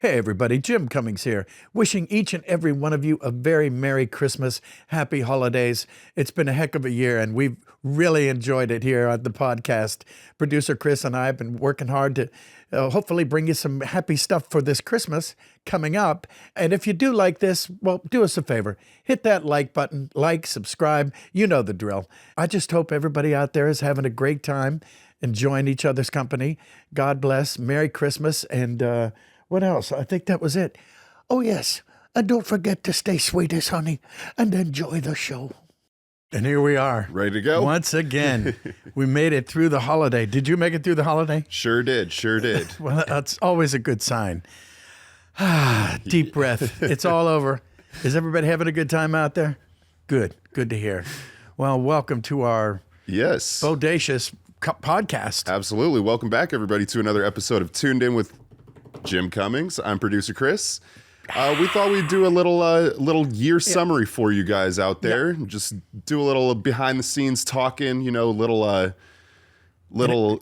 Hey everybody, Jim Cummings here, wishing each and every one of you a very Merry Christmas, Happy Holidays. It's been a heck of a year and we've really enjoyed it here on the podcast. Producer Chris and I have been working hard to hopefully bring you some happy stuff for this Christmas coming up. And if you do like this, well, do us a favor. Hit that like button, subscribe, you know the drill. I just hope everybody out there is having a great time, enjoying each other's company. God bless, Merry Christmas, and what else? I think that was it. Oh, yes. And don't forget to stay sweet as honey and enjoy the show. And here we are. Ready to go? Once again, we made it through the holiday. Did you make it through the holiday? Sure did. Well, that's always a good sign. Deep breath. It's all over. Is everybody having a good time out there? Good. Good to hear. Well, welcome to our bodacious podcast. Absolutely. Welcome back, everybody, to another episode of Tuned In with Jim Cummings. I'm producer Chris. We thought we'd do a little year summary for you guys out there. Just do a little behind the scenes talking, little.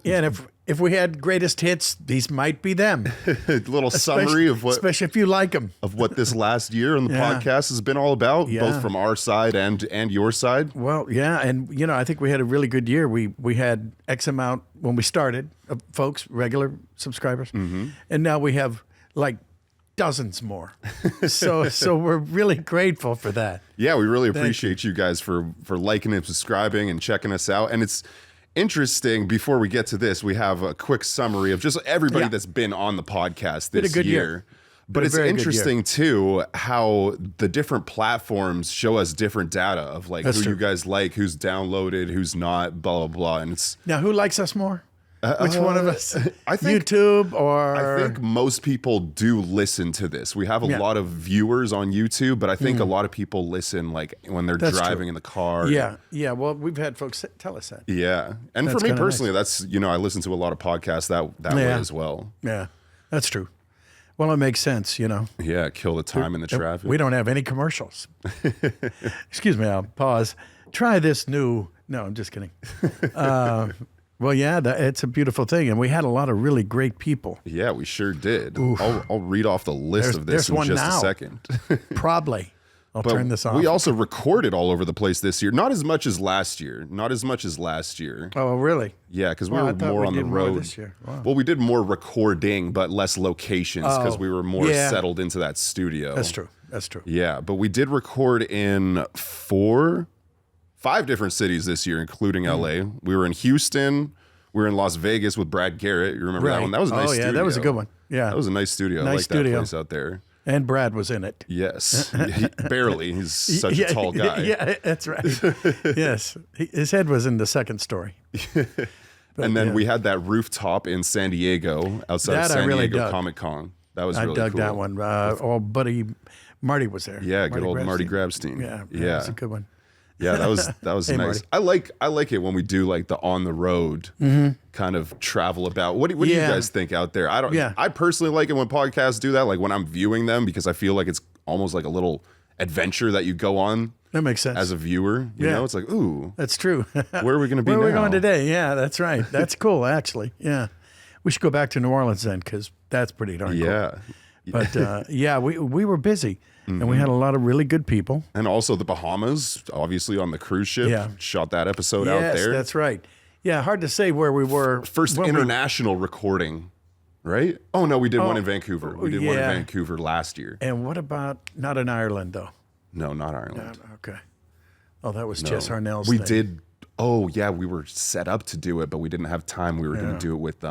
And if we had greatest hits, these might be them. Little summary of what, especially if you like them, of what this last year on the podcast has been all about, both from our side and your side. Well, yeah, and I think we had a really good year. We had X amount when we started of folks, regular subscribers, and now we have like dozens more. So we're really grateful for that. Yeah, we really appreciate you guys for liking and subscribing and checking us out. And it's interesting, before we get to this, we have a quick summary of just everybody that's been on the podcast this year. But it's interesting too how the different platforms show us different data of like who you guys like, who's downloaded, who's not, blah blah blah. And it's now who likes us more? Which one of us? I think YouTube or I think most people do listen to this. We have a lot of viewers on YouTube, but I think a lot of people listen like when they're driving in the car. Yeah. Well, we've had folks tell us that. Yeah, and for me personally, that's I listen to a lot of podcasts that way as well. Yeah, that's true. Well, it makes sense, Yeah, kill the time in the traffic. We don't have any commercials. Excuse me, I'll pause. Try this new. No, I'm just kidding. Well, yeah, it's a beautiful thing, and we had a lot of really great people. Yeah, we sure did. I'll read off the list of this in just a second. Probably. I'll turn this off. We also recorded all over the place this year. Not as much as last year. Oh, really? Yeah, because we were more on the road this year. Wow. Well, we did more recording, but less locations because we were more settled into that studio. That's true. Yeah, but we did record in 5 different cities this year, including LA. We were in Houston. We were in Las Vegas with Brad Garrett. You remember that one? That was a nice studio. That was a good one. Yeah. That was a nice studio. Nice I like studio. that place out there. And Brad was in it. Yes. Barely. He's such a tall guy. Yeah, that's right. Yes. His head was in the second story. And then we had that rooftop in San Diego, outside of San Diego Comic-Con. That was really cool. I dug that one. Buddy Marty was there. Yeah, good old Marty Grabstein. Yeah, that was a good one. Yeah, that was Hey, nice. Marty. I like it when we do like the on the road kind of travel about. What do you guys think out there? I personally like it when podcasts do that, like when I'm viewing them, because I feel like it's almost like a little adventure that you go on. That makes sense. As a viewer, you know, it's like, ooh, that's true. Where are we going to be now? Where are we going today? Yeah, that's right. That's cool, actually. Yeah, we should go back to New Orleans then, because that's pretty darn cool. But we were busy. And we had a lot of really good people. And also the Bahamas, obviously on the cruise ship. Yeah. Shot that episode out there. Yes, that's right. Yeah, hard to say where we were. First international recording, right? Oh, no, we did one in Vancouver. We did one in Vancouver last year. And what about, not in Ireland, though? No, not Ireland. Okay. Oh, that was Jess Harnell's thing. We did, we were set up to do it, but we didn't have time. We were going to do it with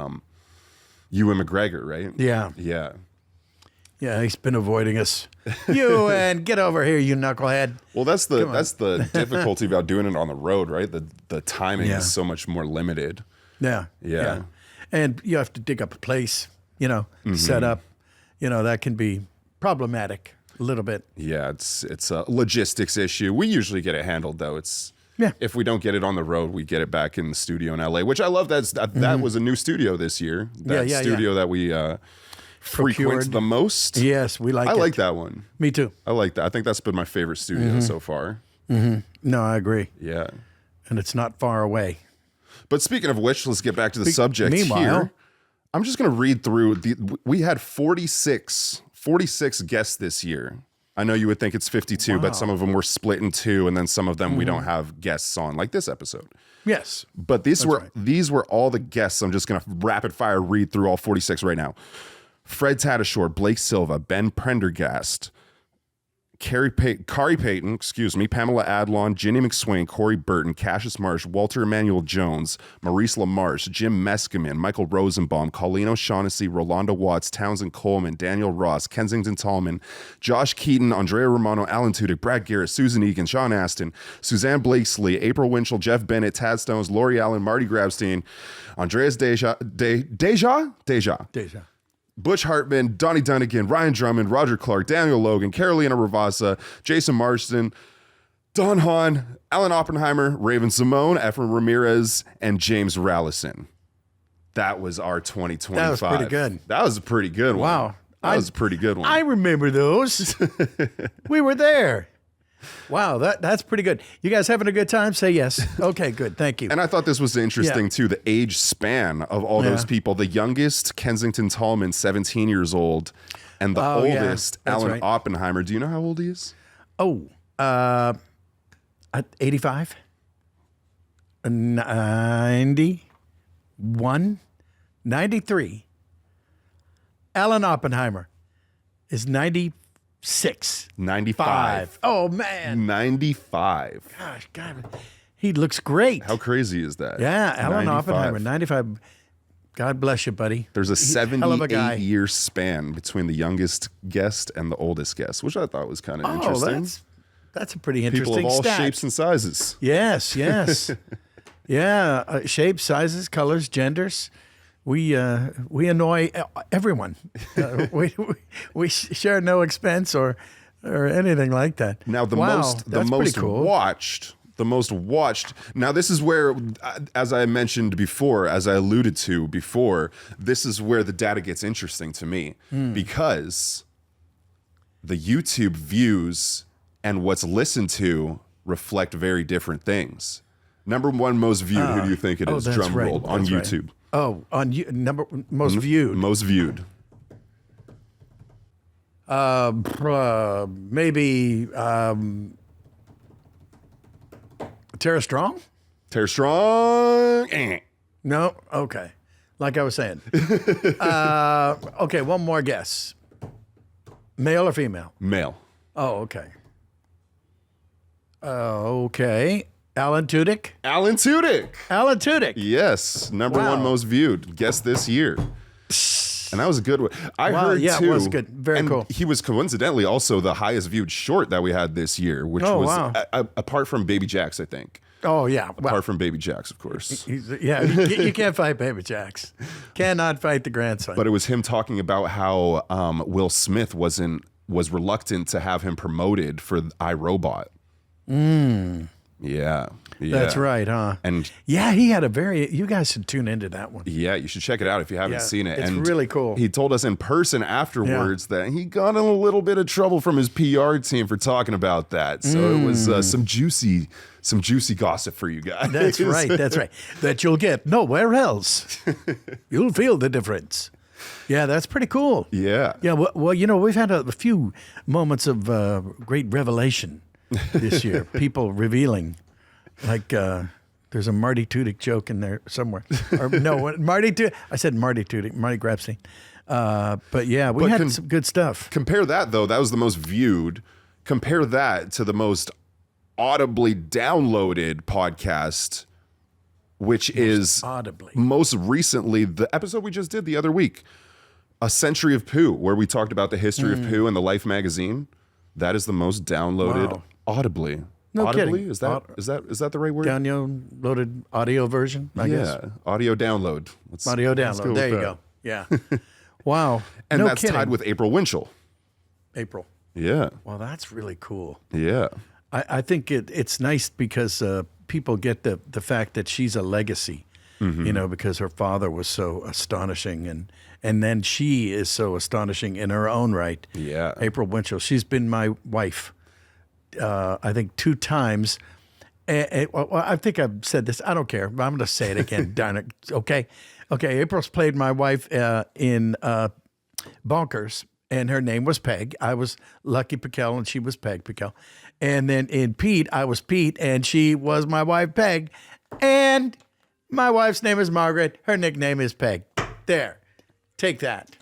Ewan McGregor, right? Yeah. Yeah. Yeah, he's been avoiding us. Ewan, get over here, you knucklehead. Well, that's the difficulty about doing it on the road, right? The timing is so much more limited. Yeah. And you have to dig up a place, set up. That can be problematic a little bit. Yeah, it's a logistics issue. We usually get it handled, though. If we don't get it on the road, we get it back in the studio in LA, which I love. That was a new studio this year. That studio that we frequent the most. Yes, we like it. I like that one. Me too. I like that. I think that's been my favorite studio so far. No, I agree. Yeah. And it's not far away. But speaking of which, let's get back to the subject meanwhile, here. I'm just going to read through. We had 46 guests this year. I know you would think it's 52, but some of them were split in two, and then some of them we don't have guests on, like this episode. Yes. But these were all the guests. I'm just going to rapid fire read through all 46 right now. Fred Tatasciore, Blake Silva, Ben Prendergast, Kari Payton, Pamela Adlon, Ginny McSwain, Corey Burton, Cassius Marsh, Walter Emmanuel Jones, Maurice LaMarche, Jim Meskimen, Michael Rosenbaum, Colleen O'Shaughnessy, Rolanda Watts, Townsend Coleman, Daniel Ross, Kensington Tallman, Josh Keaton, Andrea Romano, Alan Tudyk, Brad Garrett, Susan Egan, Sean Aston, Suzanne Blakesley, April Winchell, Jeff Bennett, Tad Stones, Lori Allen, Marty Grabstein, Andreas Deja. Butch Hartman, Donnie Dunnigan, Ryan Drummond, Roger Clark, Daniel Logan, Carolina Ravassa, Jason Marston, Don Hahn, Alan Oppenheimer, Raven Simone, Efren Ramirez, and James Rallison. That was our 2025. That was pretty good. That was a pretty good one. Wow. That was a pretty good one. I remember those. We were there. Wow, that's pretty good. You guys having a good time? Say yes. Okay, good. Thank you. And I thought this was interesting, too, the age span of all those people. The youngest, Kensington Tallman, 17 years old, and the oldest, Alan Oppenheimer. Do you know how old he is? 85? 91? 93. Alan Oppenheimer is 96. 95. Oh, man. 95. Gosh, God. He looks great. How crazy is that? Yeah, Alan Oppenheimer, 95. God bless you, buddy. There's a 78-year span between the youngest guest and the oldest guest, which I thought was kind of interesting. That's a pretty interesting People of all stat. shapes and sizes. Yes. Yeah, shapes, sizes, colors, genders. We annoy everyone. We share no expense or anything like that. Now the most watched. Now this is where, as I mentioned before, as I alluded to before, this is where the data gets interesting to me because the YouTube views and what's listened to reflect very different things. Number one most viewed. Who do you think it is? Drum roll on YouTube. Right. Oh, on most viewed. Most viewed. Maybe Tara Strong? Tara Strong. No? Okay. Like I was saying. Okay, one more guess. Male or female? Male. Oh, okay. Okay. Alan Tudyk? Alan Tudyk. Yes. Number one most viewed guest this year. And that was a good one. I heard too. It was good. Very cool. He was coincidentally also the highest viewed short that we had this year, which was apart from Baby Jax, I think. Oh, yeah. Apart from Baby Jax, of course. You can't fight Baby Jax. Cannot fight the grandson. But it was him talking about how Will Smith was reluctant to have him promoted for iRobot. Yeah. That's right, huh? And yeah, he had you guys should tune into that one. Yeah, you should check it out if you haven't seen it. It's really cool. He told us in person afterwards that he got in a little bit of trouble from his PR team for talking about that. So it was some juicy gossip for you guys. That's right. That you'll get nowhere else. You'll feel the difference. Yeah, that's pretty cool. Yeah. Yeah, well, we've had a few moments of great revelation this year. People revealing, like there's a Marty Tudyk joke in there somewhere. Or no, Marty Tudyk, Marty Grabstein. But yeah, we had some good stuff. Compare that though. That was the most viewed. Compare that to the most audibly downloaded podcast, which is most recently the episode we just did the other week, A Century of Pooh, where we talked about the history of Pooh and the Life magazine. That is the most downloaded audibly. No audibly? kidding. Is that the right word? Downloaded audio version, I guess. Yeah, audio download. Audio download. There you go. Yeah. Wow. And that's tied with April Winchell. April. Yeah. Well, that's really cool. Yeah. I think it's nice because people get the fact that she's a legacy, because her father was so astonishing, and then she is so astonishing in her own right. Yeah. April Winchell. She's been my wife, I think 2 times. Well, I think I've said this. I don't care. But I'm going to say it again. Darn it. Okay. Okay, April's played my wife in Bonkers, and her name was Peg. I was Lucky Piquel, and she was Peg Piquel. And then in Pete, I was Pete, and she was my wife, Peg. And my wife's name is Margaret. Her nickname is Peg. There. Take that.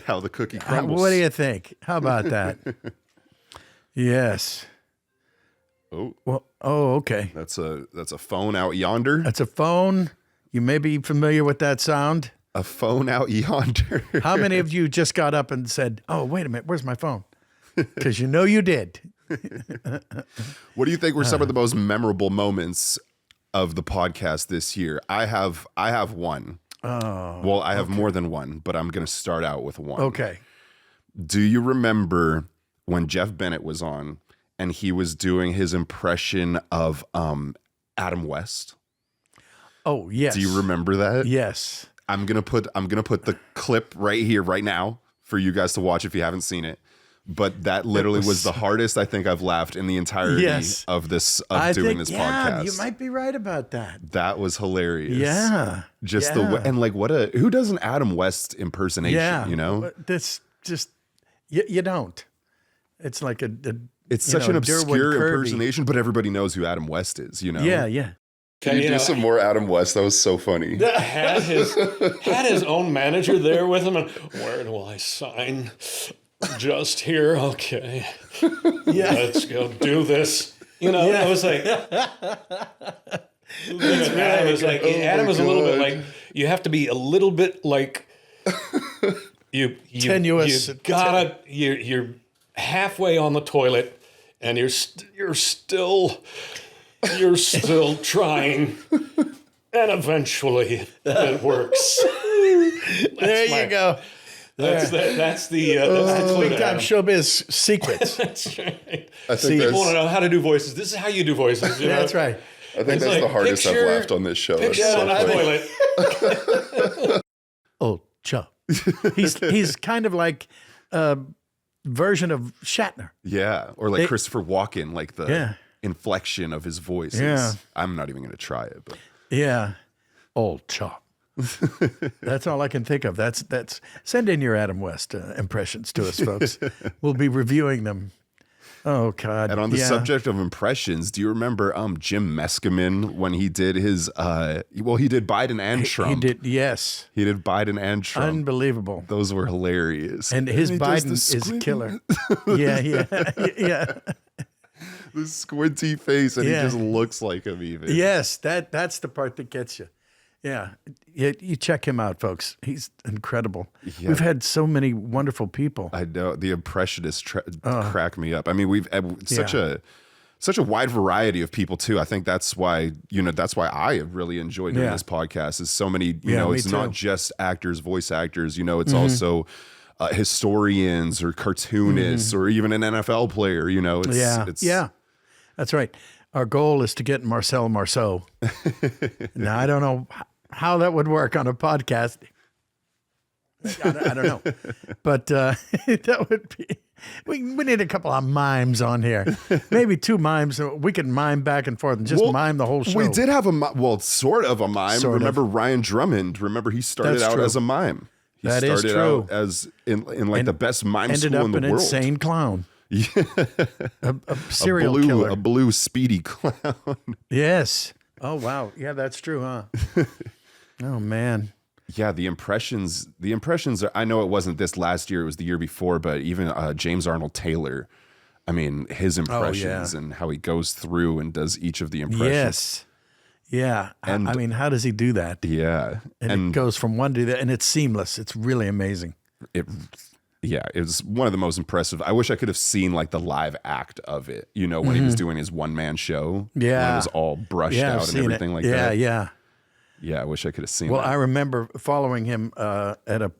How the cookie crumbles. What do you think? How about that? Yes. Oh, Well, oh, okay. that's a phone out yonder. That's a phone. You may be familiar with that sound. A phone out yonder. How many of you just got up and said, "Oh, wait a minute, where's my phone?" Because you know you did. What do you think were some of the most memorable moments of the podcast this year? I have one. Oh. Well, I have more than one, but I'm going to start out with one. Okay. Do you remember when Jeff Bennett was on and he was doing his impression of Adam West? Oh, yes. Do you remember that? Yes. I'm gonna put the clip right here, right now, for you guys to watch if you haven't seen it. But that literally was the hardest I think I've laughed in the entirety of this doing this podcast. You might be right about that. That was hilarious. Yeah. Just the way, and like who does an Adam West impersonation? Yeah. You know, That's just you don't. It's like it's such an obscure impersonation, but everybody knows who Adam West is. You know. Yeah. Yeah. Can you do some more Adam West? That was so funny. Had his own manager there with him, and where do I sign? Just here, okay. Yeah. Let's go do this. You know, I was like, Adam was a little bit like, you have to be a little bit like, you tenuous. You gotta, you're halfway on the toilet, and you're still trying, and eventually it works. There you go. That's the big time showbiz secrets. That's right. I think People want to know how to do voices. This is how you do voices. You know? That's right. I think that's the hardest I've laughed on this show. Picture on the toilet. Oh, Chuck. He's kind of like a version of Shatner. Yeah, or like Christopher Walken, like the inflection of his voice. Yeah. I'm not even going to try it, but Yeah. Old Chop. That's all I can think of. That's send in your Adam West impressions to us, folks. We'll be reviewing them. Oh God! And on the subject of impressions, do you remember Jim Meskimen when he did his? He did Biden and Trump. He did, yes. He did Biden and Trump. Unbelievable. Those were hilarious. And his Biden is killer. Yeah. The squinty face, and he just looks like him even. Yes, that's the part that gets you. Yeah, you check him out, folks. He's incredible. Yeah. We've had so many wonderful people. I know the impressionists crack me up. I mean, we've such a wide variety of people too. I think that's why I have really enjoyed doing this podcast. Is so many it's not just actors, voice actors. It's also historians or cartoonists or even an NFL player. That's right. Our goal is to get Marcel Marceau. Now, I don't know how that would work on a podcast. I don't know. But that would be... We need a couple of mimes on here. Maybe 2 mimes. We could mime back and forth and just mime the whole show. We did have sort of a mime. Remember Ryan Drummond? Remember he started out as a mime. He started out as in the best mime school in the world. Ended up an insane clown. Yeah. A serial killer. A blue speedy clown. Yes. Oh, wow. Yeah, that's true, huh? Oh, man. Yeah, the impressions are, I know it wasn't this last year, it was the year before, but even James Arnold Taylor, I mean, his impressions and how he goes through and does each of the impressions. Yes. Yeah. And, I mean, how does he do that? Yeah. And it goes from one to the other, and it's seamless. It's really amazing. It was one of the most impressive. I wish I could have seen like the live act of it, when he was doing his one-man show. Yeah. When it was all brushed out and everything like that. Yeah. Yeah, I wish I could have seen that. Well, I remember following him at a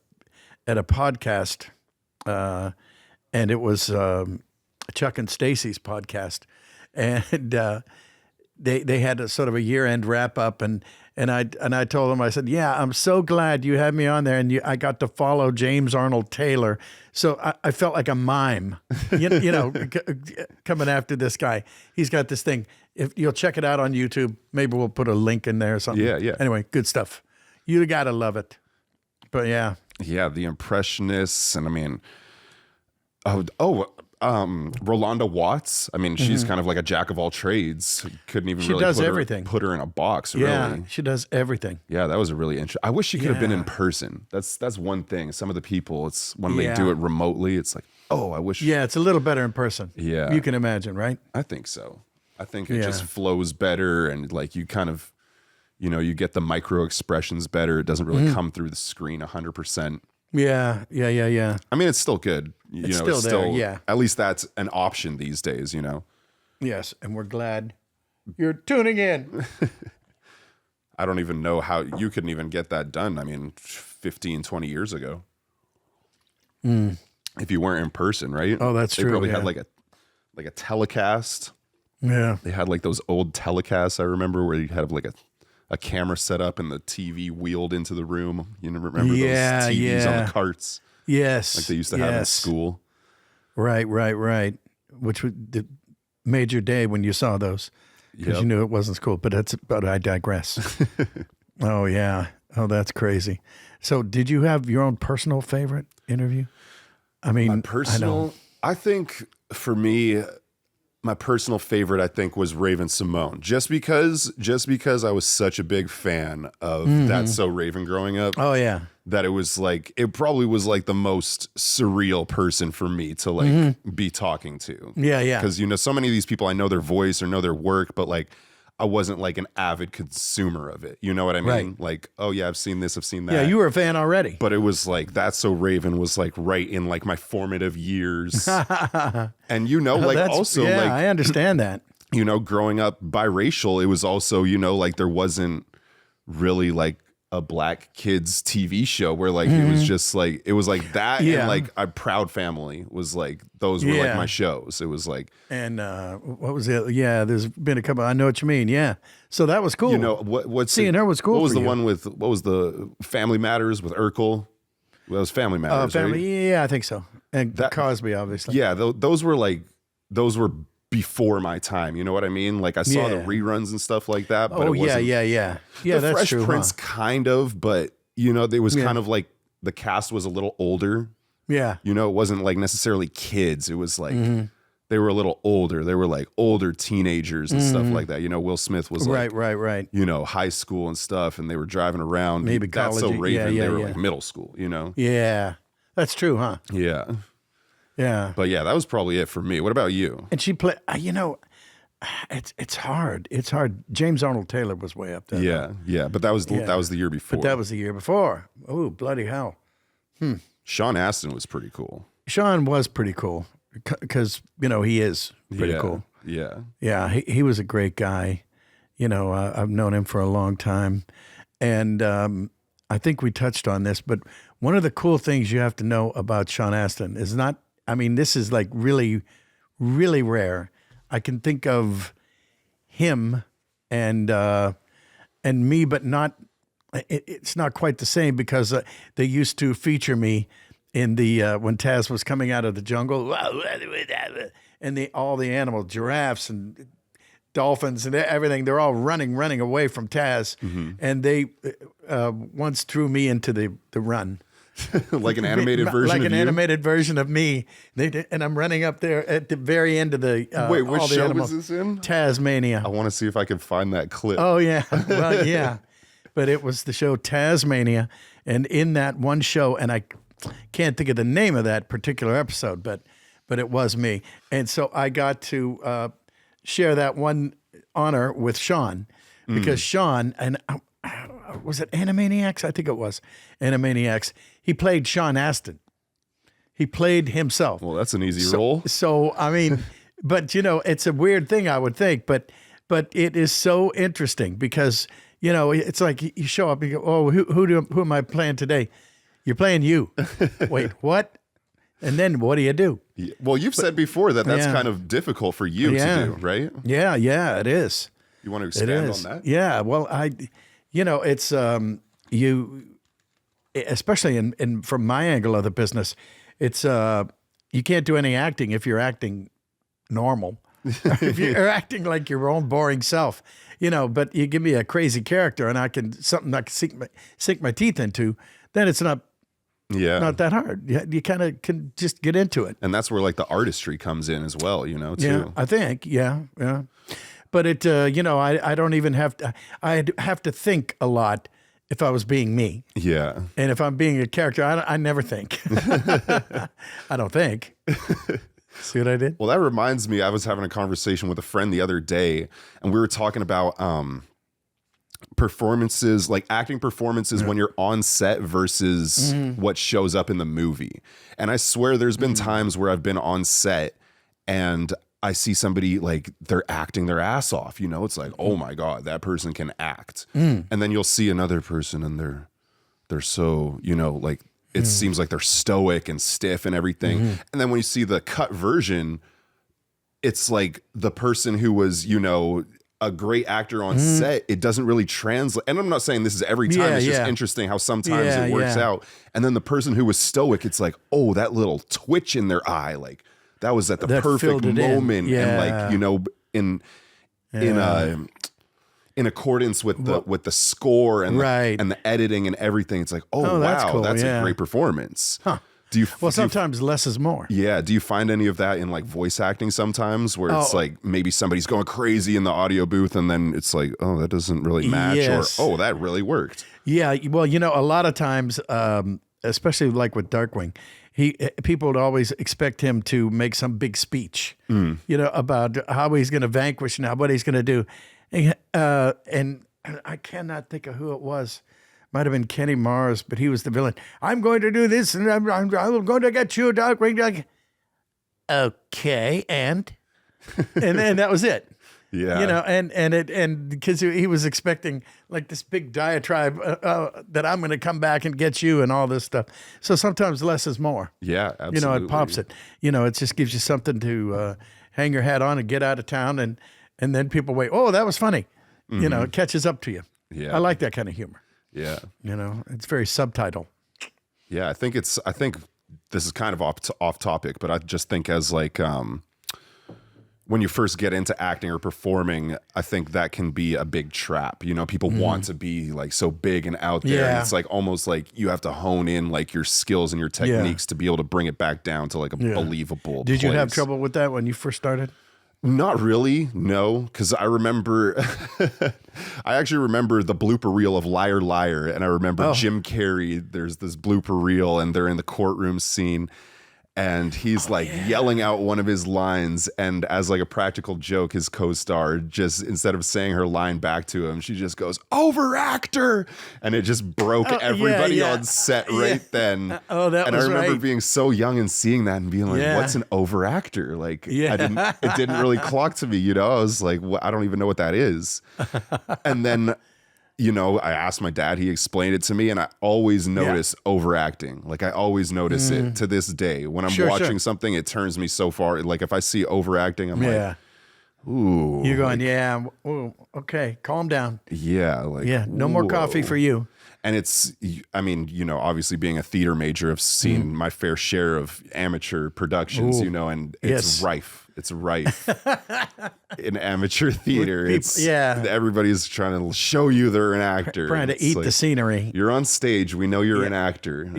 podcast, and it was Chuck and Stacy's podcast, and they had a sort of a year-end wrap-up, and I told them, I said, yeah, I'm so glad you had me on there, and I got to follow James Arnold Taylor, so I felt like a mime, coming after this guy. He's got this thing. If you'll check it out on YouTube, maybe we'll put a link in there or something. Yeah. Anyway, good stuff. You gotta love it. But yeah. Yeah, the impressionists, and I mean, Rolanda Watts. I mean, she's kind of like a jack of all trades. Couldn't even really does everything. put her in a box. Yeah, really. she does everything. Yeah, that was a really interesting. I wish she could have been Yeah. in person. That's one thing. Some of the people, it's when they do it remotely, it's like, oh, I wish. Yeah, it's a little better in person. Yeah. You can imagine, right? I think so. I think it just flows better, and like you kind of, you get the micro expressions better. It doesn't really come through the screen 100%. Yeah. I mean, it's still good. It's still there, yeah. At least that's an option these days, Yes, and we're glad you're tuning in. I don't even know how you couldn't even get that done. I mean, 15, 20 years ago. If you weren't in person, right? Oh, that's they true. They probably yeah. had like a telecast. Yeah. They had like those old telecasts, I remember, where you had like a camera set up and the TV wheeled into the room. You remember those TVs on the carts? Yes. Like they used to have in school. Right. Which made your day when you saw those because you knew it wasn't school. But I digress. Oh, yeah. Oh, that's crazy. So did you have your own personal favorite interview? I mean, My personal, I think for me, my personal favorite, I think, was Raven Simone. Just because I was such a big fan of That's So Raven growing up. Oh, yeah. That it probably was like the most surreal person for me to like be talking to. Yeah. Because, so many of these people, I know their voice or know their work, but like, I wasn't like an avid consumer of it. You know what I mean? Right. Like, oh yeah, I've seen this, I've seen that. Yeah, you were a fan already. But it was like, That's So Raven was like right in like my formative years. And like also yeah, like, I understand that. Growing up biracial, it was also, like there wasn't really like a black kids TV show where like it was just like that and like A Proud Family was like those were like my shows. It was like, and what was it? Yeah, there's been a couple. I know what you mean. Yeah, so that was cool. What's seeing her was cool. What was for the you. one with what was the Family Matters with Urkel? Well, it was Family Matters. Right? Yeah, I think so. And Cosby, obviously. Yeah, those were before my time. You know what I mean? Like I saw the reruns and stuff like that. But Oh, it wasn't, yeah. Yeah, the that's Fresh true. Prince kind of, but there was kind of like the cast was a little older. Yeah. It wasn't like necessarily kids. It was like they were a little older. They were like older teenagers and stuff like that. Will Smith was like right. High school and stuff, and they were driving around. Maybe That's So college. Raven. Yeah, they were yeah. like middle school. Yeah, that's true, huh? Yeah. Yeah. But yeah, that was probably it for me. What about you? And she played. It's hard. It's hard. James Arnold Taylor was way up there. Yeah. But that was the year before. But that was the year before. Oh, bloody hell! Sean Astin was pretty cool. Sean was pretty cool because he is pretty cool. Yeah. Yeah, he was a great guy. I've known him for a long time, and I think we touched on this. But one of the cool things you have to know about Sean Astin is not. I mean, this is like really, really rare. I can think of him and me, but not. It's not quite the same because they used to feature me in the when Taz was coming out of the jungle, and all the animals, giraffes and dolphins and everything, they're all running away from Taz, and they once threw me into the run. Like an animated version like of an you? Animated version of me. They did, and I'm running up there at the very end of the Wait, which all the show animals. was this in? Tasmania. I want to see if I can find that clip. Oh yeah, well yeah, but it was the show Tasmania, and in that one show, and I can't think of the name of that particular episode, but it was me, and so I got to share that one honor with Sean because Sean and. Was it Animaniacs? I think it was Animaniacs. He played Sean Astin. He played himself. Well, that's an easy role. So I mean, but it's a weird thing, I would think, but it is so interesting because it's like you show up and you go, oh, who am I playing today? You're playing you. Wait, what? And then what do you do? Yeah. Well, you've said before that's kind of difficult for you to do, right? Yeah, it is. You want to expand on that? Yeah, well, it's you, especially in from my angle of the business, it's you can't do any acting if you're acting normal. if you're acting like your own boring self, but you give me a crazy character and something I can sink my teeth into, then it's not that hard. You kind of can just get into it. And that's where like the artistry comes in as well, too. Yeah, I think. Yeah. But it, I don't even I'd have to think a lot if I was being me. Yeah. And if I'm being a character, I never think. I don't think. See what I did? Well, that reminds me, I was having a conversation with a friend the other day, and we were talking about performances, like acting performances when you're on set versus what shows up in the movie. And I swear there's been times where I've been on set and I see somebody like they're acting their ass off, it's like, oh my God, that person can act. And then you'll see another person and they're so, like it seems like they're stoic and stiff and everything. And then when you see the cut version, it's like the person who was, a great actor on set, it doesn't really translate. And I'm not saying this is every time. It's just interesting how sometimes it works out. And then the person who was stoic, it's like, oh, that little twitch in their eye, like that was at the perfect moment. And like, in accordance with the score and the editing and everything. It's like, oh that's wow, cool. that's a great performance. Huh. Sometimes less is more. Yeah. Do you find any of that in like voice acting sometimes where it's like maybe somebody's going crazy in the audio booth and then it's like, oh, that doesn't really match, or oh, that really worked. Yeah. Well, a lot of times, especially like with Darkwing, people would always expect him to make some big speech, about how he's going to vanquish now, what he's going to do. And I cannot think of who it was. Might have been Kenny Mars, but he was the villain. I'm going to do this, and I'm going to get you, Darkwing. Okay, and that was it. Yeah, and because he was expecting like this big diatribe that I'm going to come back and get you and all this stuff. So sometimes less is more. Yeah, absolutely. It pops it. It just gives you something to hang your hat on and get out of town, and then people wait. Oh, that was funny. It catches up to you. Yeah, I like that kind of humor. Yeah. It's very subtitle. Yeah, I think this is kind of off topic, but I just think as like when you first get into acting or performing, I think that can be a big trap. People want to be like so big and out there. Yeah. And it's like almost like you have to hone in like your skills and your techniques to be able to bring it back down to like a believable Did you have place. trouble with that when you first started? Not really, no, because I remember, I actually remember the blooper reel of Liar Liar, and I remember Jim Carrey, there's this blooper reel, and they're in the courtroom scene, and he's yelling out one of his lines, and as like a practical joke, his co-star just, instead of saying her line back to him, she just goes, "Over-actor!" And it just broke everybody on set right then. And I remember being so young and seeing that and being like, what's an over-actor? Like, it didn't really clock to me, I was like, well, I don't even know what that is. And then I asked my dad, he explained it to me, and I always notice overacting. Like I always notice it to this day. When I'm watching something, it turns me so far. Like if I see overacting, I'm like, ooh. You're going, ooh, okay, calm down. Yeah. No more coffee for you. And it's, I mean, obviously being a theater major, I've seen my fair share of amateur productions, and it's rife. It's rife in amateur theater. Everybody's trying to show you they're an actor. Trying to eat the scenery. You're on stage. We know you're an actor.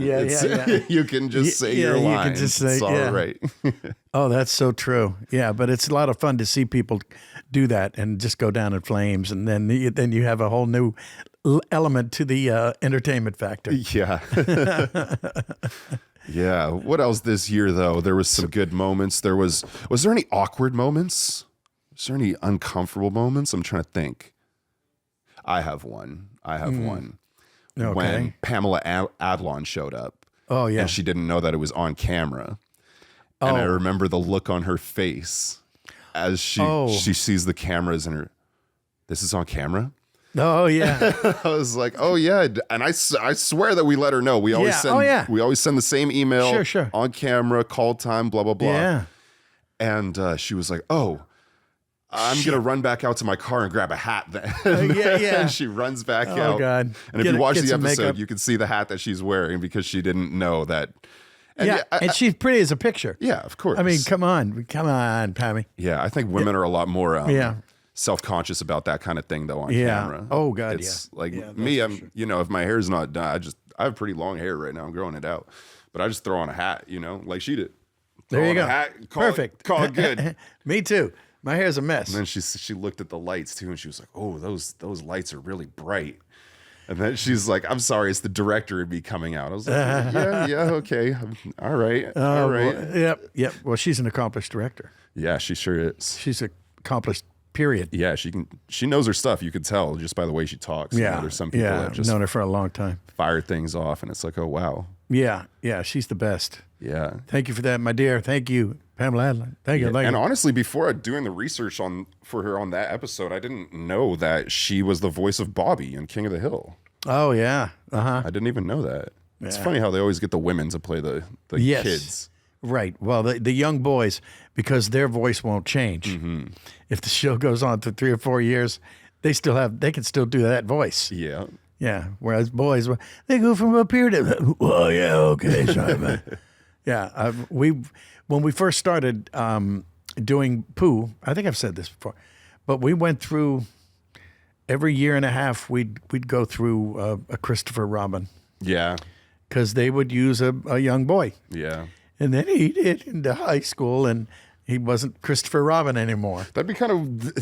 You can just say your lines. You can just say, it's all right. Oh, that's so true. Yeah, but it's a lot of fun to see people do that and just go down in flames, and then you have a whole new element to the entertainment factor. Yeah. Yeah. What else this year though? There was some good moments. Was there any awkward moments? Was there any uncomfortable moments? I'm trying to think. I have one. Okay. When Pamela Adlon showed up. Oh yeah. And she didn't know that it was on camera. And I remember the look on her face as she sees the cameras and this is on camera? Oh yeah. I was like, oh yeah, and I swear that we let her know. We always send the same email on camera, call time, blah blah blah. Yeah. And she was like, oh, I'm gonna run back out to my car and grab a hat then. And she runs back out. Oh God. And if you watch the episode, you can see the hat that she's wearing because she didn't know that. Yeah, and she's pretty as a picture. Yeah, of course. I mean, come on, Pammy. Yeah, I think women are a lot more Yeah. self-conscious about that kind of thing though on Yeah. camera. Oh, God, it's yeah. like Yeah, me, that's I'm for sure. you know, if my hair's not done, I have pretty long hair right now. I'm growing it out. But I just throw on a hat, like she did. There Throw you on go. a hat, Perfect. Call it good. Me too. My hair's a mess. And then she looked at the lights too, and she was like, "Oh, those lights are really bright." And then she's like, "I'm sorry, it's the director of me coming out." I was like, "Yeah, okay, all right." Well, yep. Well, she's an accomplished director. Yeah, she sure is. She's accomplished. Period. Yeah, she knows her stuff. You could tell just by the way she talks. Yeah. There's some people that I've just known her for a long time. fire things off, and it's like, oh wow. Yeah, she's the best. Yeah. Thank you for that, my dear. Thank you, Pamela Adlon. Thank you. And honestly, before doing the research for her on that episode, I didn't know that she was the voice of Bobby in King of the Hill. Oh yeah. I didn't even know that. It's Yeah. funny how they always get the women to play the Yes. kids. Right. Well, the young boys, because their voice won't change. Mm-hmm. If the show goes on for 3 or 4 years, they can still do that voice. Yeah. Yeah. Whereas boys, they go from up here to, oh yeah, okay, sorry, man. Yeah. When we first started doing Pooh, I think I've said this before, but we went through every year and a half. We'd go through a Christopher Robin Yeah. because they would use a young boy. Yeah. And then he did into high school, and he wasn't Christopher Robin anymore. That'd be kind of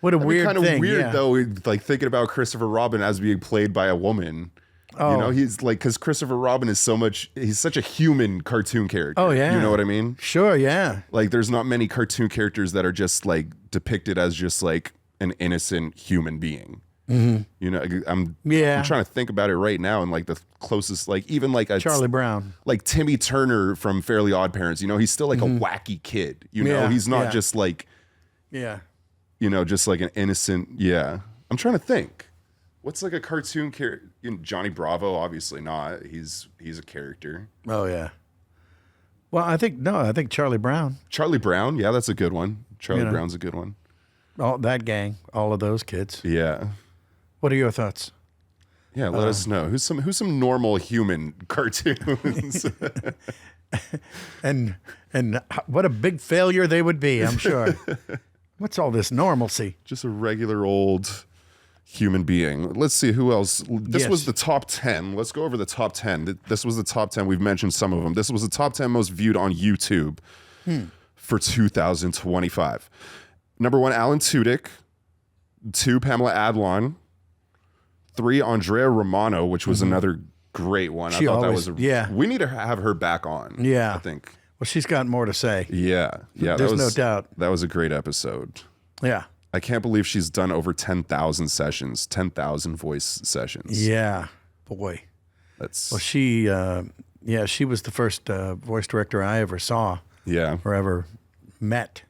What a weird kind of thing. weird yeah. though, like thinking about Christopher Robin as being played by a woman. Oh. He's like, because Christopher Robin is he's such a human cartoon character. Oh, yeah. You know what I mean? Sure, yeah. Like, there's not many cartoon characters that are just like depicted as just like an innocent human being. Mm-hmm. I'm trying to think about it right now, and like the closest, like even like a Charlie Brown. like Timmy Turner from Fairly Odd Parents. He's still like a wacky kid. Yeah, He's not yeah. just like Yeah. just like an innocent. Yeah, I'm trying to think. What's like a cartoon character? Johnny Bravo, obviously not. He's a character. Oh, yeah. Well, I think Charlie Brown. Charlie Brown, yeah, that's a good one. Charlie You know. Brown's a good one. All that gang, all of those kids. Yeah. What are your thoughts? Yeah, let us know. Who's some normal human cartoons? And what a big failure they would be, I'm sure. What's all this normalcy? Just a regular old human being. Let's see who else. This Yes. was the top 10. Let's go over the top 10. This was the top 10. We've mentioned some of them. This was the top 10 most viewed on YouTube for 2025. Number 1, Alan Tudyk. 2, Pamela Adlon. 3, Andrea Romano, which was another great one. She I thought always- that was yeah. We need to have her back on. Yeah. I think. Well, she's got more to say. Yeah. There's no doubt. That was a great episode. Yeah. I can't believe she's done over 10,000 sessions, 10,000 voice sessions. Yeah. Boy. That's Well, she was the first voice director I ever saw yeah. or ever met.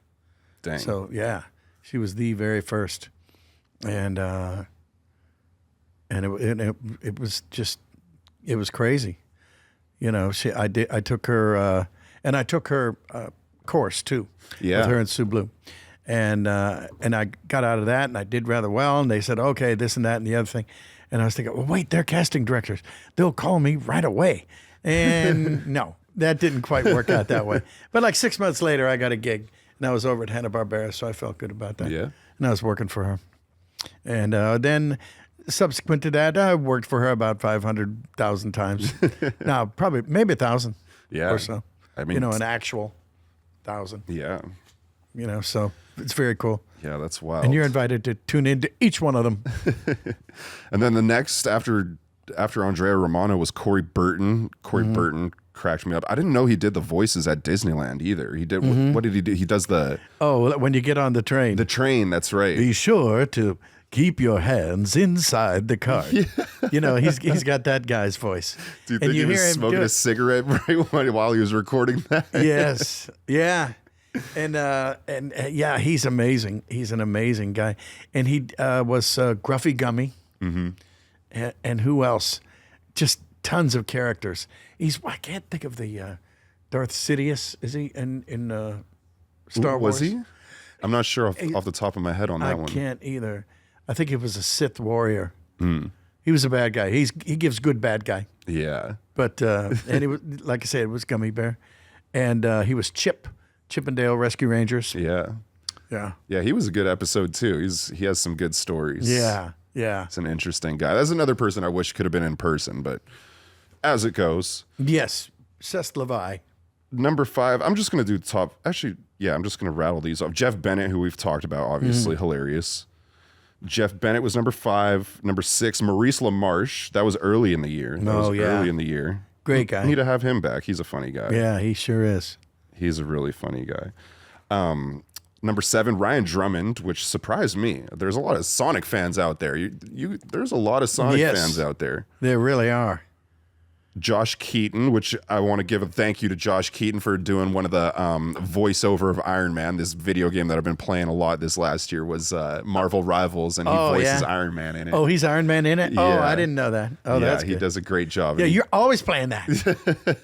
Dang. So yeah, she was the very first, and it was crazy. I took her and I took her course too. Yeah. With her and Sue Blue, and I got out of that and I did rather well. And they said, okay, this and that and the other thing, and I was thinking, well, wait, they're casting directors. They'll call me right away. And no, that didn't quite work out that way. But like 6 months later, I got a gig. And I was over at Hanna-Barbera, so I felt good about that. Yeah. And I was working for her. And then subsequent to that, I worked for her about 500,000 times. Now, maybe 1,000 Yeah. or so. I mean, an actual 1,000. yeah. So it's very cool. Yeah, that's wild. And you're invited to tune in to each one of them. And then the next after Andrea Romano was Corey Burton. Corey Burton cracked me up. I didn't know he did the voices at Disneyland either. He did what did he do? He does Oh, when you get on the train. the train, that's right. Be sure to keep your hands inside the car. Yeah. He's got that guy's voice. Do you And think he was hear him smoking do a it. cigarette right while he was recording that? Yes. Yeah. And yeah, he's amazing. He's an amazing guy. And he was Gruffy Gummy. Mm-hmm. And who else? Just tons of characters. I can't think of the Darth Sidious. Is he in Star Wars? Was he? I'm not sure off the top of my head on that I one. can't either. I think he was a Sith warrior. He was a bad guy. He gives good bad guy. Yeah. But and he was, like I said, it was Gummy Bear, and he was Chippendale Rescue Rangers. Yeah. Yeah. Yeah, he was a good episode too. He has some good stories. Yeah. Yeah. It's an interesting guy. That's another person I wish could have been in person, but as it goes. Yes. Seth Levi. Number 5, I'm just going to do the top. Actually, yeah, I'm just going to rattle these off. Jeff Bennett, who we've talked about, obviously hilarious. Jeff Bennett was number 5. Number 6, Maurice LaMarche. That was early in the year. Early in the year. Great guy. I need to have him back. He's a funny guy. Yeah, he sure is. He's a really funny guy. Number 7, Ryan Drummond, which surprised me. There's a lot of Sonic fans out there. There's a lot of Sonic fans out there. There really are. Josh Keaton, which I want to give a thank you to Josh Keaton for doing one of the voiceover of Iron Man. This video game that I've been playing a lot this last year was Marvel Rivals, and he voices Iron Man in it. Oh, he's Iron Man in it? Yeah. Oh, I didn't know that. Oh, yeah, that's good. he does a great job. Yeah, you're always playing that.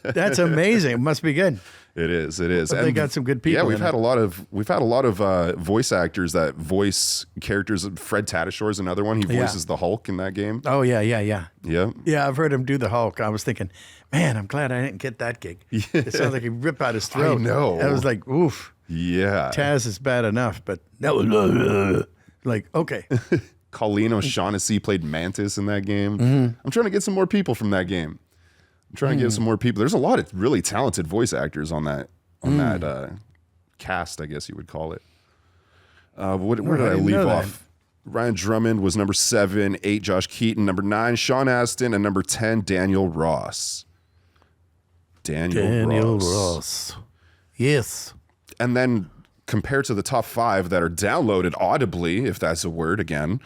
That's amazing. It must be good. It is. It is. But they got some good people. Yeah, we've had a lot of voice actors that voice characters. Fred Tatasciore another one. He voices the Hulk in that game. Oh yeah. Yeah. Yeah, I've heard him do the Hulk. I was thinking, man, I'm glad I didn't get that gig. It sounds like he'd rip out his throat. I know. I was like, oof. Yeah. Taz is bad enough, but that was like, okay. Colleen O'Shaughnessy played Mantis in that game. Mm-hmm. I'm trying to get some more people from that game. I'm trying to get some more people. There's a lot of really talented voice actors on that cast, I guess you would call it. Where did I leave off? Ryan Drummond was number 7, 8, Josh Keaton, number 9, Sean Astin, and number 10, Daniel Ross. Daniel Ross. Yes. And then compared to the top 5 that are downloaded audibly, if that's a word again.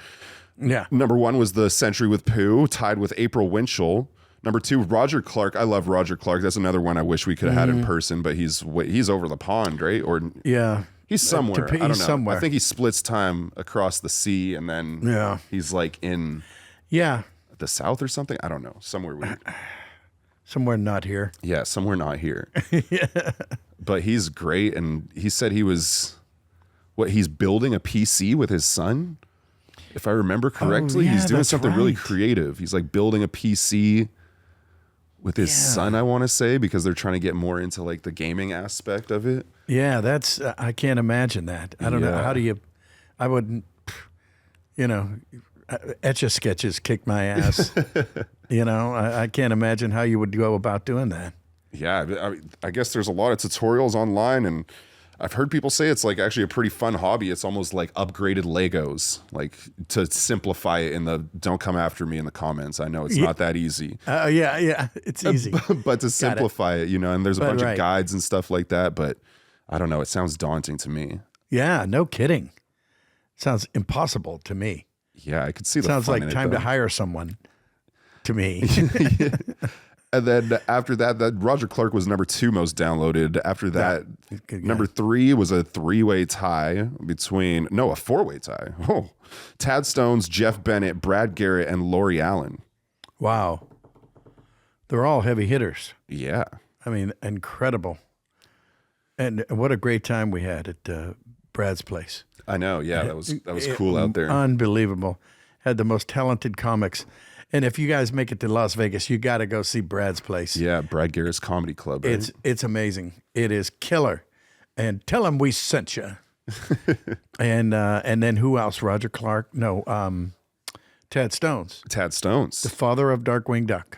Yeah. Number 1 was The Century with Pooh, tied with April Winchell. Number 2, Roger Clark. I love Roger Clark. That's another one I wish we could have had in person, but he's over the pond, right? Or yeah, he's somewhere. I don't know. Somewhere. I think he splits time across the sea, and then he's like in the south or something. I don't know. Somewhere weird. Somewhere not here. Yeah, somewhere not here. Yeah. But he's great, and he said he was he's building a PC with his son. If I remember correctly, he's doing something really creative. He's like building a PC with his son, I want to say, because they're trying to get more into like the gaming aspect of it. Yeah, that's I can't imagine that. I don't know. How do you? I wouldn't. Etch-a-sketches kick my ass. I can't imagine how you would go about doing that. Yeah, I guess there's a lot of tutorials online, and I've heard people say it's like actually a pretty fun hobby. It's almost like upgraded Legos, like to simplify it don't come after me in the comments. I know it's not that easy. Yeah, it's easy. But to simplify it, and there's a bunch of guides and stuff like that, but I don't know. It sounds daunting to me. Yeah, no kidding. Sounds impossible to me. Yeah, I could see the Sounds fun like in time it, to hire someone to me. And then after that Roger Clark was number 2 most downloaded. After that, number 3 was a 3-way tie between, a 4-way tie. Oh, Tad Stones, Jeff Bennett, Brad Garrett, and Lori Allen. Wow. They're all heavy hitters. Yeah. I mean, incredible. And what a great time we had at Brad's place. I know. Yeah, that was cool out there. Unbelievable. Had the most talented comics. And if you guys make it to Las Vegas, you got to go see Brad's place. Yeah, Brad Garrett's Comedy Club. Right? It's amazing. It is killer. And tell him we sent you. And then who else? Roger Clark? No, Tad Stones. Tad Stones, The father of Darkwing Duck.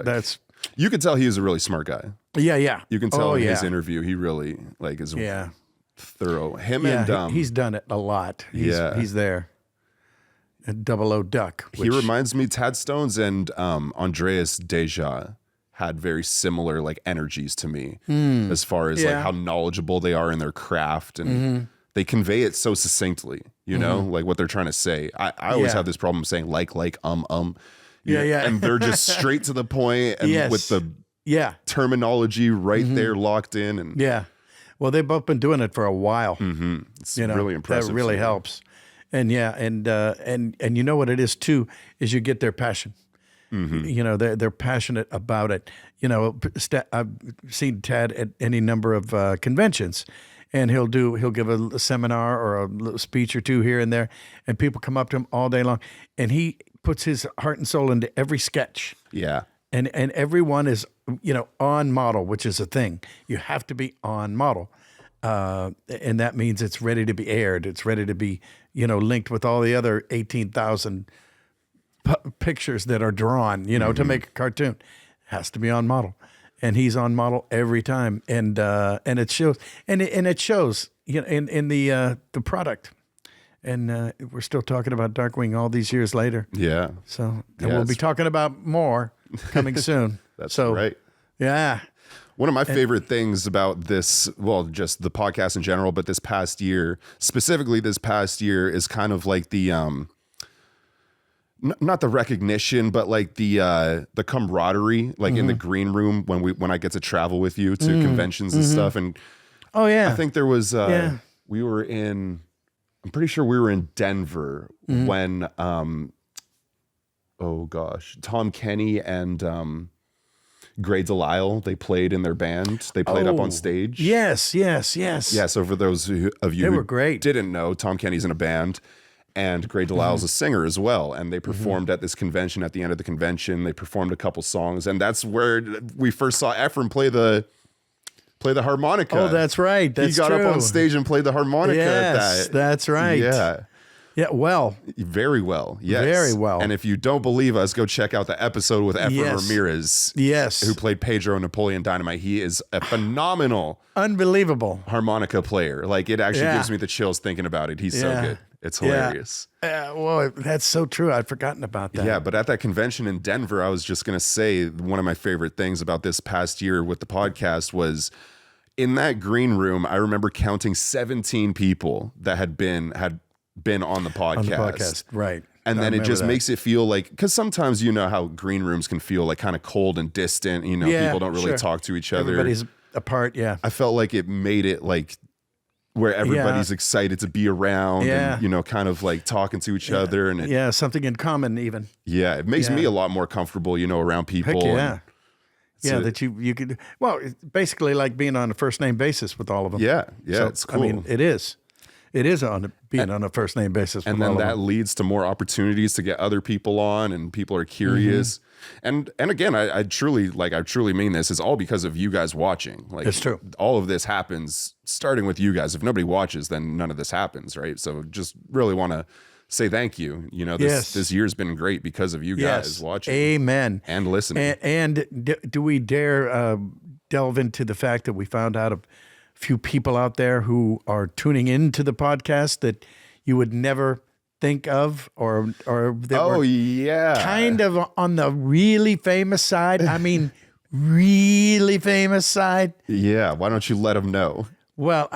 That's. You could tell he was a really smart guy. Yeah. You can tell in his interview he really is thorough. Him and he's done it a lot. He's there. Double O Duck. He reminds me, Tad Stones and Andreas Deja had very similar like energies to me as far as like how knowledgeable they are in their craft, and they convey it so succinctly, like what they're trying to say. I always have this problem saying like, and they're just straight to the point and with the terminology right there locked in. And well, they've both been doing it for a while. It's really impressive. That really helps. And and you know what it is too, is you get their passion. They're passionate about it. I've seen Tad at any number of conventions, and he'll give a seminar or a little speech or two here and there, and people come up to him all day long, and he puts his heart and soul into every sketch. Yeah. And everyone is, on model, which is a thing. You have to be on model. And that means it's ready to be aired. It's ready to be, linked with all the other 18,000 pictures that are drawn, to make a cartoon. Has to be on model. And he's on model every time. And it shows, and it shows, in the product. And we're still talking about Darkwing all these years later. Yeah. So we'll be talking about more coming soon. That's right. Yeah. One of my favorite things about this, well, just the podcast in general, but this past year, specifically this past year, is kind of like the not the recognition, but like the camaraderie, like in the green room when I get to travel with you to conventions and stuff. And I think there was we were in. I'm pretty sure we were in Denver when, Tom Kenny and Gray Delisle, they played in their band. They played up on stage. Yes. Yes, so for those of you who didn't know, Tom Kenny's in a band, and Gray Delisle's a singer as well. And they performed at this convention. At the end of the convention, they performed a couple songs, and that's where we first saw Ephraim play the harmonica. Oh, that's right. That's he got true. up on stage and played the harmonica at that. That's right. Yeah. Yeah, well. Very well. Yes. Very well. And if you don't believe us, go check out the episode with Ephraim Ramirez. Yes. Who played Pedro Napoleon Dynamite. He is a phenomenal, unbelievable harmonica player. Like, it actually gives me the chills thinking about it. He's so good. It's hilarious. Well, that's so true. I'd forgotten about that. Yeah, but at that convention in Denver, I was just going to say one of my favorite things about this past year with the podcast was in that green room, I remember counting 17 people that had been on the podcast. On the podcast, right. And then it just makes it feel like, because sometimes how green rooms can feel like kind of cold and distant, people don't really talk to each other. Everybody's apart, I felt like it made it like where everybody's excited to be around and, kind of like talking to each other. And something in common even. Yeah, it makes me a lot more comfortable, around people. Heck yeah. That you could, well, it's basically like being on a first name basis with all of them. Yeah, so, it's cool. I mean, it is. It is being on a first name basis. And then that leads to more opportunities to get other people on, and people are curious. And again, I truly mean this. It's all because of you guys watching. Like, it's true. All of this happens starting with you guys. If nobody watches, then none of this happens, right? So just really want to say thank you. This year's been great because of you guys watching. Amen. And listening. And do we dare delve into the fact that we found out a few people out there who are tuning into the podcast that you would never think of, or that were kind of on the really famous side? I mean, really famous side. Yeah. Why don't you let them know? Well,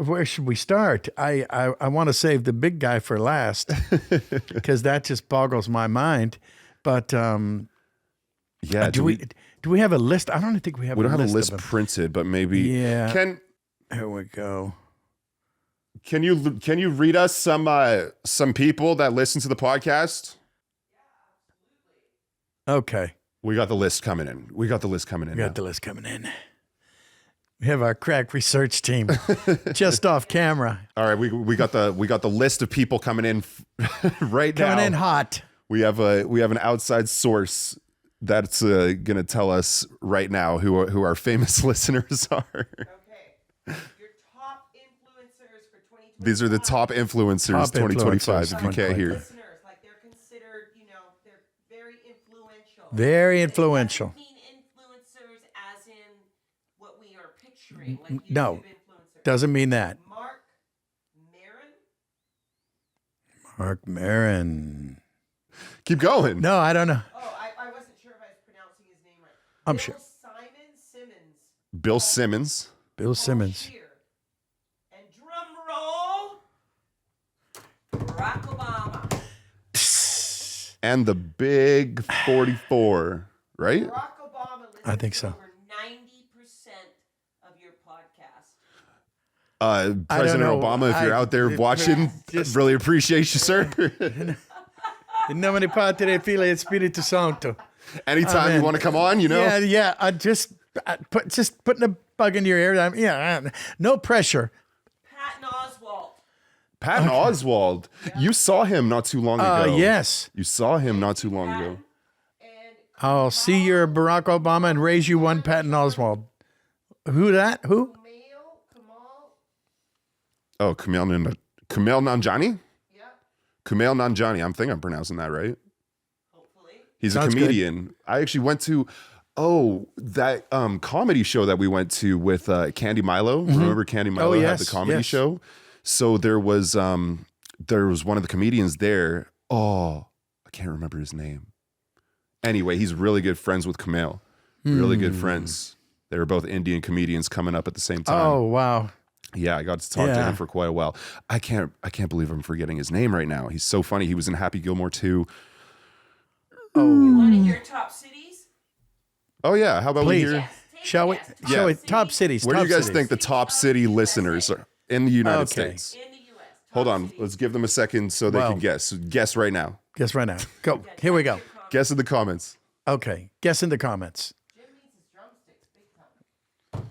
where should we start? I want to save the big guy for last because that just boggles my mind. But yeah, do we have a list? I don't think we have. We don't have a list printed, but maybe Here we go. Can you read us some people that listen to the podcast? Okay. We got the list coming in. We got the list coming in. We have our crack research team just off camera. All right, we got the list of people coming in right now. Coming in hot. We have an outside source that's going to tell us right now who our famous listeners are. Okay. Your top influencers for 2025. These are the top influencers 2025 if you can't hear. Listeners, like they're considered, they're very influential. Very influential. It doesn't mean influencers as in what we are picturing, like YouTube No. influencers. Doesn't mean that. Mark Maron. Keep going. No, I don't know. Oh, I wasn't sure if I was pronouncing his name right. I'm sure. Bill Simmons. Bill Simmons. Shear. And drum roll, Barack Obama. And the big 44, right? Barack Obama listens I think so. to over 90% of your podcast. President know. Obama, if you're out there watching, really appreciate you, sir. In nomine Patri et Filii et Spiritus Sancto. Anytime you want to come on, Yeah. Just putting a bug in your ear. No pressure. Patton Oswalt. Patton Oswalt. You saw him not too long ago. Yes. You saw him not too long ago. And I'll see your Barack Obama and raise you one Patton Oswalt. Who that? Who? Kamal. Oh, Kumail Nanjiani? Yep. Kumail Nanjiani. I think I'm pronouncing that right. Hopefully. He's Sounds a comedian. I actually went to that comedy show that we went to with Candy Milo. Remember Candy Milo had the comedy show? So there was one of the comedians there. Oh, I can't remember his name. Anyway, he's really good friends with Kumail. Really good friends. They were both Indian comedians coming up at the same time. Oh, wow. Yeah, I got to talk to him for quite a while. I can't believe I'm forgetting his name right now. He's so funny. He was in Happy Gilmore too. You want to hear top cities? Oh yeah, how about Please. we hear? Yes, take a Shall we? guess. Shall we? Top cities. Where do top you guys cities. think the top city listeners are in the United Okay. States? In the U.S. top Hold on, cities. let's give them a second so they Wow. can guess. Guess right now. Guess right now. Go. Here we go. Guess in the comments. Okay. Guess in the comments. Jim needs his drumsticks big time.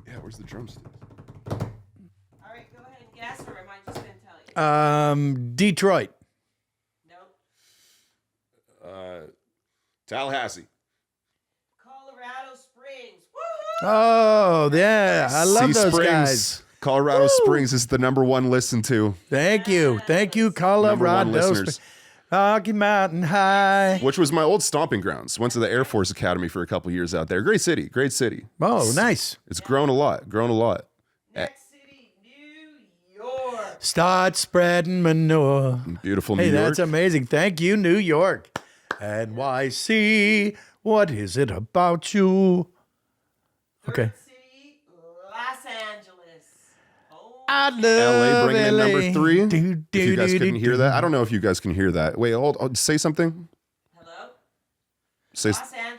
Yeah, where's the drumstick? All right, go ahead and guess, or am I just going to tell you? Detroit. Nope. Tallahassee. Colorado Springs. Woohoo! Oh, yeah. I love Sea those Springs. guys. Colorado Springs is the #1 listen to. Thank you. Thank you, Colorado. listeners. Rocky Mountain High. Which was my old stomping grounds. Went to the Air Force Academy for a couple years out there. Great city. Great city. Oh, nice. It's grown a lot. Grown a lot. Next city, New York. Start spreading manure. Beautiful New Hey, York. that's amazing. Thank you, New York. NYC, what is it about you? Okay. Third city, Los Angeles. Oh, I love LA bringing in LA. number 3. Do, If you guys do, couldn't do, hear do. that, I don't know if you guys can hear that. Wait, hold. Say something. hello? Say. Los Angeles.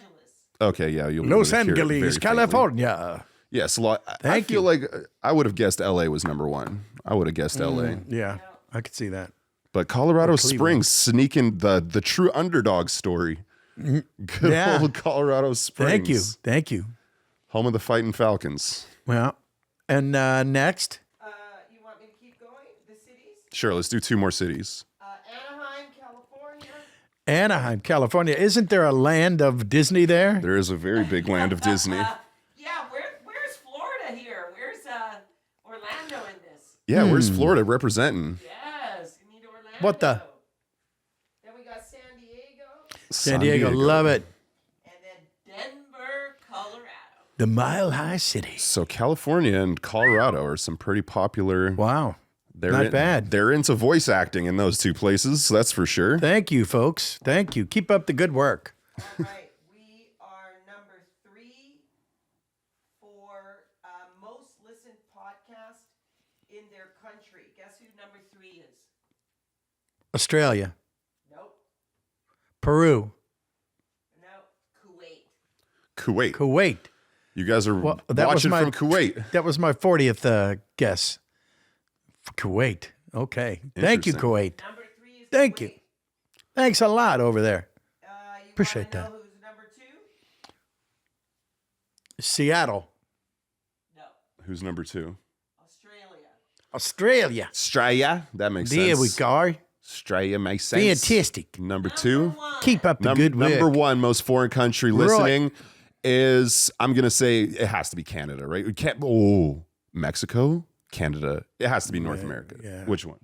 Okay, yeah, you'll be able Los to hear it very Angeles, faintly. California. Yes, a lot. I Thank feel you. like I would have guessed LA was #1. I would have guessed LA, Yeah, I could see that. but Colorado Cleveland. Springs sneaking the true underdog story. Good Yeah. old Colorado Springs. Thank you. Thank you. Home of the Fighting Falcons. Well, and next, You want me to keep going? The cities? Sure, let's do 2 more cities. Anaheim, California. Anaheim, California. Isn't there a land of Disney there? There is a very big land of Disney. Yeah, where's Florida here? Where's Orlando in this? Yeah, where's Florida representing? Yes, you need Orlando. What the? Then we got San Diego, San Diego, love it. and then Denver, Colorado. The Mile High City. So California and Colorado are some pretty popular. Wow. They're Not bad. They're into voice acting in those 2 places. That's for sure. Thank you, folks. Thank you. Keep up the good work. All right, we are number 3 for most listened podcast in their country. Guess who number 3 is? Australia, Nope. Peru, No. Kuwait. Kuwait. Kuwait. You guys are Well, that was watching my- from Kuwait. That was my 40th guess. Kuwait. Okay. Thank you, Interesting. Kuwait. Number 3 is Thank Kuwait. you. Thanks a lot over there. You Appreciate wanna that. know who's number 2? Seattle, No. Who's number 2? Australia. Australia. Australia. That makes There sense. we go. Australia makes sense. Fantastic. Number 2. One. Keep up the good work. Number 1 most foreign country Right. listening is, I'm going to say it has to be Canada, right? We can't, Mexico, Canada. It has to be North America. yeah. Which one?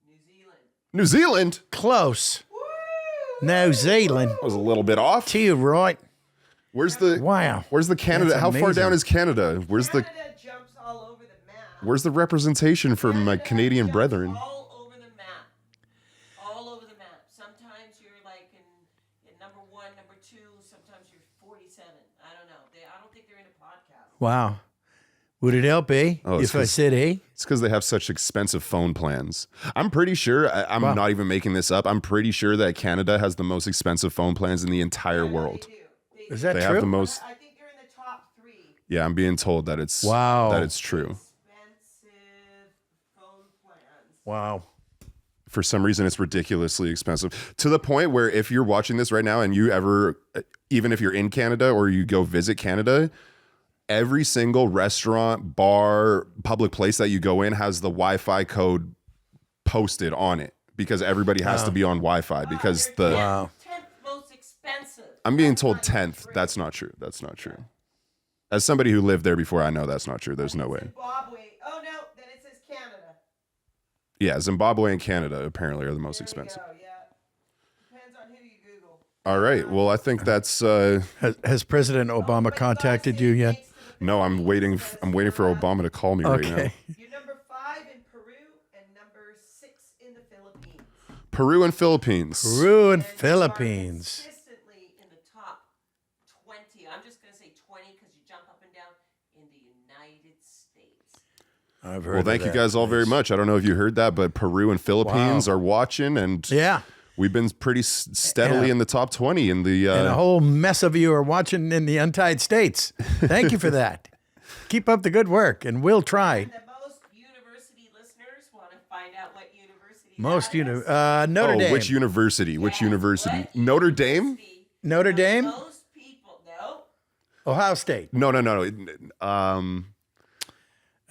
New Zealand. New Zealand. Close. New Zealand. I was a little bit off. To you, right? Where's the Wow. Where's the Canada? That's How far amazing. down is Canada? Where's the Canada jumps all over the map. Where's the representation for my Canada Canadian jumps brethren? All over the map. All over the map. Sometimes you're like in number 1, number 2. Sometimes you're 47. I don't know. I don't think they're in a podcast. Wow. Would it help, eh? Oh, it's if I 'cause- said, eh? It's because they have such expensive phone plans. I'm pretty sure. I'm Wow. not even making this up. I'm pretty sure that Canada has the most expensive phone plans in the entire world. They do. Is that They true? have the most. I think they're in the top 3. Yeah, I'm being told that it's Wow. that it's true. Expensive phone plans. Wow. For some reason, it's ridiculously expensive to the point where if you're watching this right now and you ever, even if you're in Canada or you go visit Canada, every single restaurant, bar, public place that you go in has the Wi-Fi code posted on it because everybody has to be on Wi-Fi because the 10th most expensive. I'm being told 10th. That's not true. That's not true. As somebody who lived there before, I know that's not true. There's no way. Zimbabwe. Oh no, then it says Canada. Yeah, Zimbabwe and Canada apparently are the most expensive. There we go, yeah. Depends on who you Google. All right. Well, I think that's Has President Obama contacted you yet? no. I'm waiting for Obama to call me right now. Okay. You're number 5 in Peru and number 6 in the Philippines. Peru and Philippines. Peru and And you are Philippines. consistently in the top 20. I'm just going to say 20 because you jump up and down in the United States. I've heard Well, of thank you that guys all very place. much. I don't know if you heard that, but Peru and Philippines are watching, and Yeah. we've been pretty steadily Yeah. in the top 20 in the. And a whole mess of you are watching in the untied states. Thank you for that. Keep up the good work, and we'll try. The most university listeners want to find out what university Most that is. Notre Dame. Which university? Which Yes, university? what Notre Dame? university Notre does Dame? Most people, no. Ohio State. No.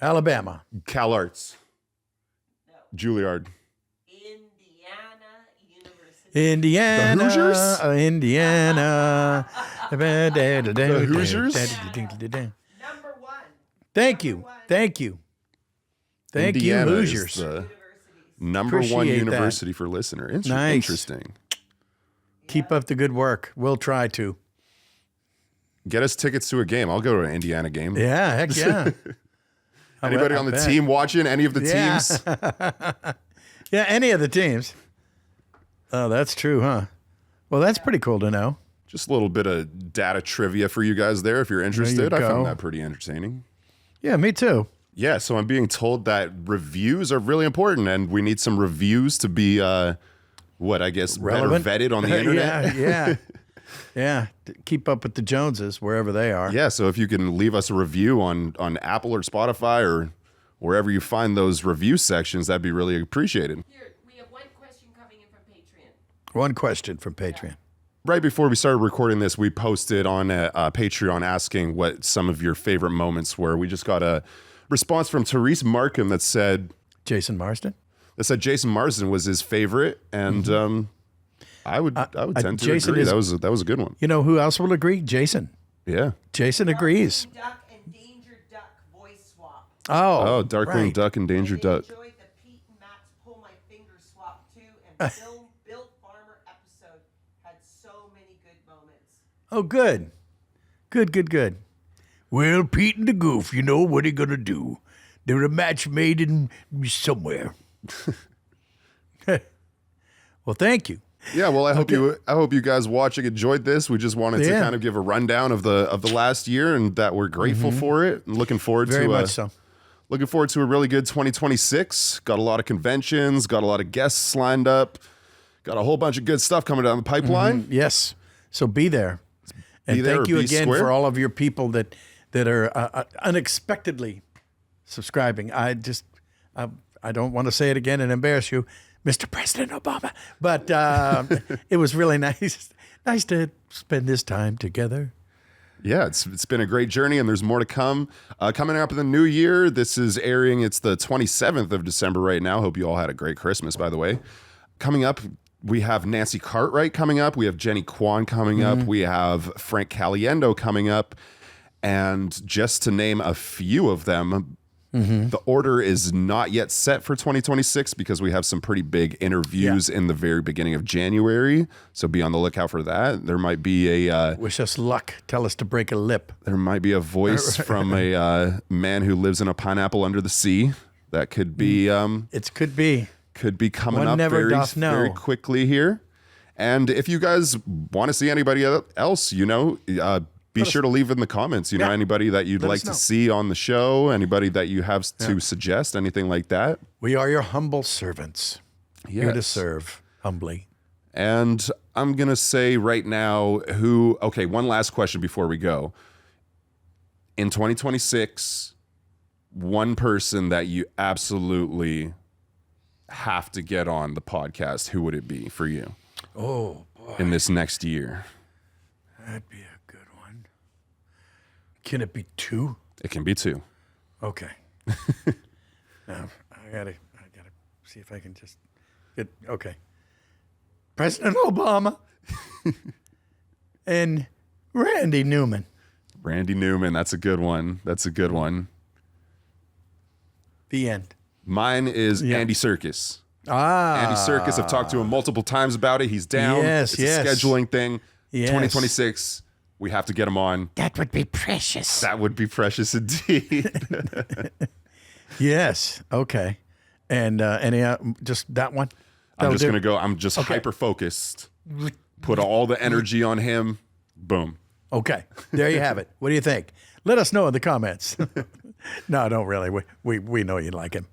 Alabama. Cal Arts. No. Juilliard. Indiana University. Indiana. The Hoosiers? Indiana. The Hoosiers? Number 1. Thank you. Thank you. Thank Indiana you, is Hoosiers. the Universities. number one Appreciate that. university for listener. Nice. Interesting. Keep up the good work. We'll try to. Get us tickets to a game. I'll go to an Indiana game. Yeah, heck yeah. Anybody I on the bet. team watching? Any of the Yeah. teams? Yeah, any of the teams. Oh, that's true, huh? Well, that's pretty cool to know. Just a little bit of data trivia for you guys there if you're interested. I go. found that pretty entertaining. Yeah, me too. Yeah, so I'm being told that reviews are really important, and we need some reviews to be, Relevant. better vetted on the internet. Yeah. To keep up with the Joneses wherever they are. Yeah, so if you can leave us a review on Apple or Spotify or wherever you find those review sections, that'd be really appreciated. Here, we have one question coming in from Patreon. One question from Patreon. Right before we started recording this, we posted on Patreon asking what some of your favorite moments were. We just got a response from Therese Markham that said Jason Marsden? Jason Marsden was his favorite, and I would tend to Jason agree. is- That was a good one. You know who else will agree? Jason. Yeah. Jason agrees. Darkwing Duck and Danger Duck voice swap. Oh, Darkwing right. Duck and Danger And Duck. enjoyed the Pete and Matt's Pull My Finger swap too, and Bill Farmer episode had so many good moments. Oh, good. Good. Well, Pete and the Goof, you know what are you going to do? They're a match made in somewhere. Well, thank you. Yeah, well, I hope you guys watching enjoyed this. We just wanted to Yeah. kind of give a rundown of the last year, and that we're grateful for it, and looking forward Very to much so. looking forward to a really good 2026. Got a lot of conventions, got a lot of guests lined up, got a whole bunch of good stuff coming down the pipeline. Yes. So be there. And there thank or you be again square. for all of your people that are unexpectedly subscribing. I don't want to say it again and embarrass you, Mr. President Obama, but it was really nice to spend this time together. Yeah, it's been a great journey, and there's more to come. Coming up in the new year, this is airing. It's the 27th of December right now. Hope you all had a great Christmas, by the way. Coming up, we have Nancy Cartwright coming up. We have Jenny Kwan coming up. We have Frank Caliendo coming up. And just to name a few of them, the order is not yet set for 2026 because we have some pretty big interviews in the very beginning of January. So be on the lookout for that. There might be a Wish us luck. Tell us to break a lip. voice from a man who lives in a pineapple under the sea. That could be It could be. coming One up never doth know. very quickly here. And if you guys want to see anybody else, be sure to leave in the comments, Yeah. anybody that you'd Let like us know. to see on the show, anybody that you have to suggest, anything like that. We are your humble servants. Here to Yes. serve humbly. And I'm going to say right now one last question before we go. In 2026, one person that you absolutely have to get on the podcast, who would it be for you Oh, boy. in this next year? That'd be a good one. Can it be 2? It can be 2. Okay. Now I gotta see if I can just get okay. President Obama and Randy Newman. Randy Newman, that's a good one. That's a good one. The end. Mine is Andy Serkis. Ah. Andy Serkis, I've talked to him multiple times about it. He's down. Yes, it's yes. a scheduling thing. Yes. 2026, we have to get him on. That would be precious. That would be precious indeed. Yes. Okay. And just that one? I'm just going to go. I'm just hyper-focused. Put all the energy on him. Boom. Okay. There you have it. What do you think? Let us know in the comments. No, don't really. We know you like him.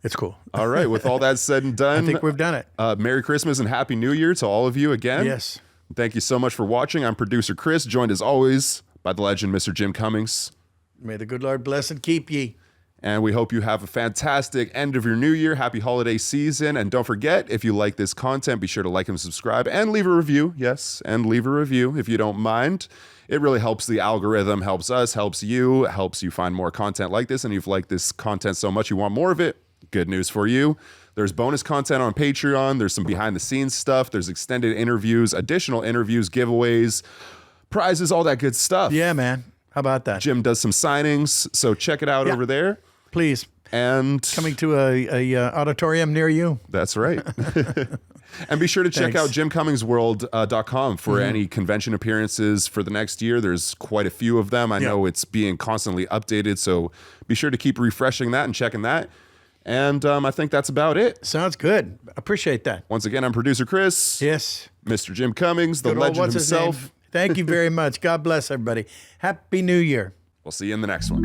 It's cool. All right. With all that said and done, I think we've done it. Merry Christmas and Happy New Year to all of you again. Yes. Thank you so much for watching. I'm producer Chris, joined as always by the legend, Mr. Jim Cummings. May the good Lord bless and keep ye. And we hope you have a fantastic end of your new year. Happy holiday season. And don't forget, if you like this content, be sure to like and subscribe and leave a review. Yes, and leave a review if you don't mind. It really helps the algorithm, helps us, helps you find more content like this. And if you've liked this content so much you want more of it, good news for you. There's bonus content on Patreon. There's some behind the scenes stuff. There's extended interviews, additional interviews, giveaways, prizes, all that good stuff. Yeah, man. How about that? Jim does some signings, so check it out over there. Please. And coming to a auditorium near you. That's right. And be sure to check out JimCummingsWorld.com for any convention appearances for the next year. There's quite a few of them. I know it's being constantly updated, so be sure to keep refreshing that and checking that. And I think that's about it. Sounds good. Appreciate that. Once again, I'm producer Chris. Yes. Mr. Jim Cummings, the legend himself. Thank you very much. God bless everybody. Happy New Year. We'll see you in the next one.